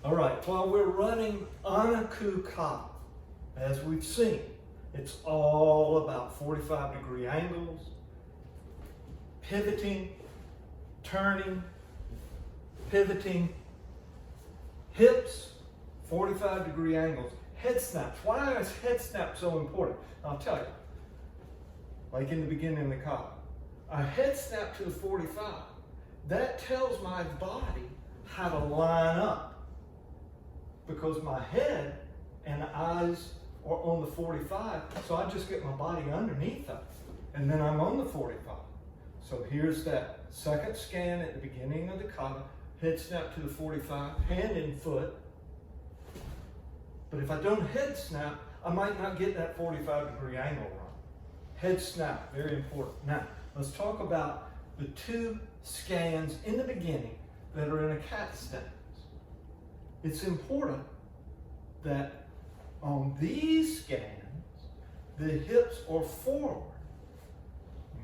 All right, while we're running Anaku Kata, as we've seen, it's all about 45-degree angles, pivoting, turning, pivoting, hips, 45-degree angles, head snaps. Why is head snap so important? I'll tell you. Like in the beginning of the kata, a head snap to the 45, that tells my body how to line up. Because my head and eyes are on the 45, so I just get my body underneath it, and then I'm on the 45. So here's that second scan at the beginning of the kata, head snap to the 45, hand and foot. But if I don't head snap, I might not get that 45-degree angle right. Head snap, very important. Now, let's talk about the two scans in the beginning that are in a cat stance. It's important that on these scans, the hips are forward,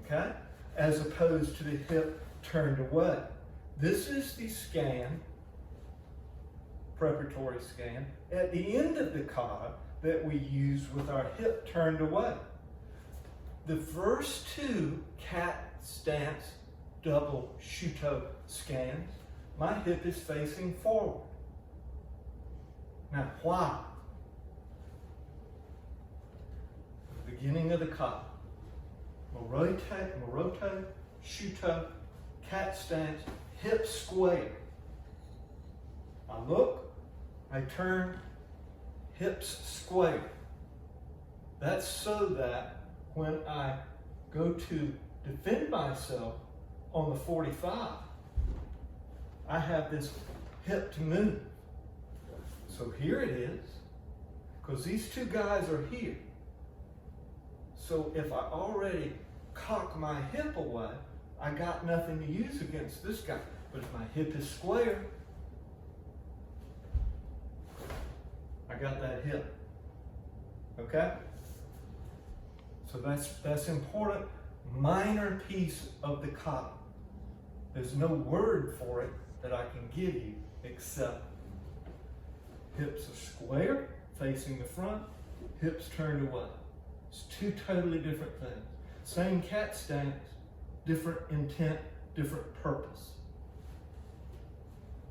okay? As opposed to the hip turned away. This is the scan, preparatory scan, at the end of the kata that we use with our hip turned away. The first two cat stance double shuto scans, my hip is facing forward. Now, why? At the beginning of the kata, morote, shuto, cat stance, hip square. I look, I turn, hips square. That's so that when I go to defend myself on the 45, I have this hip to move. So here it is, because these two guys are here. So if I already cock my hip away, I got nothing to use against this guy. But if my hip is square, I got that hip. Okay? So that's important, minor piece of the kata. There's no word for it that I can give you except hips are square, facing the front, hips turned away. It's two totally different things. Same cat stance, different intent, different purpose.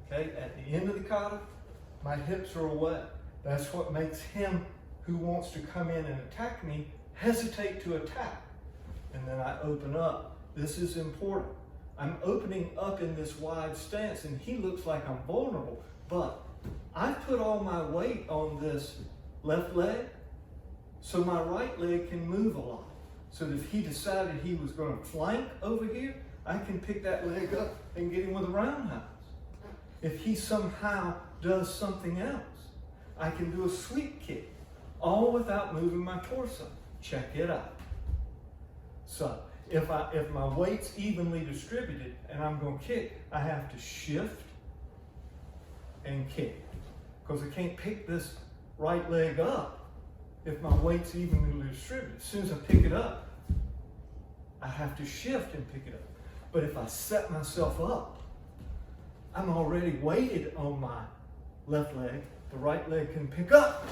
Okay, at the end of the kata, my hips are away. That's what makes him who wants to come in and attack me hesitate to attack. And then I open up. This is important. I'm opening up in this wide stance and he looks like I'm vulnerable, but I put all my weight on this left leg so my right leg can move a lot. So that if he decided he was going to flank over here, I can pick that leg up and get him with a roundhouse. If he somehow does something else, I can do a sweep kick, all without moving my torso. Check it out. So if my weight's evenly distributed and I'm going to kick, I have to shift and kick. Because I can't pick this right leg up if my weight's evenly distributed. As soon as I pick it up, I have to shift and pick it up. But if I set myself up, I'm already weighted on my left leg. The right leg can pick up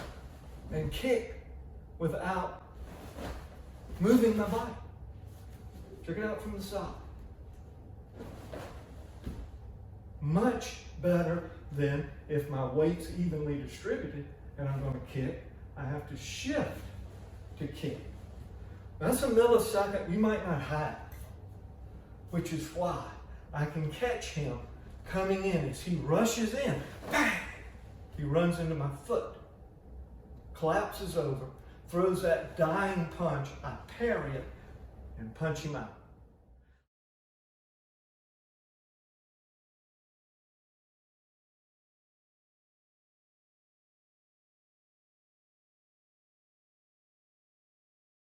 and kick without moving my body. Check it out from the side. Much better than if my weight's evenly distributed and I'm going to kick, I have to shift to kick. That's a millisecond you might not have, which is why I can catch him coming in as he rushes in. Bang! He runs into my foot, collapses over, throws that dying punch, I parry it, and punch him out.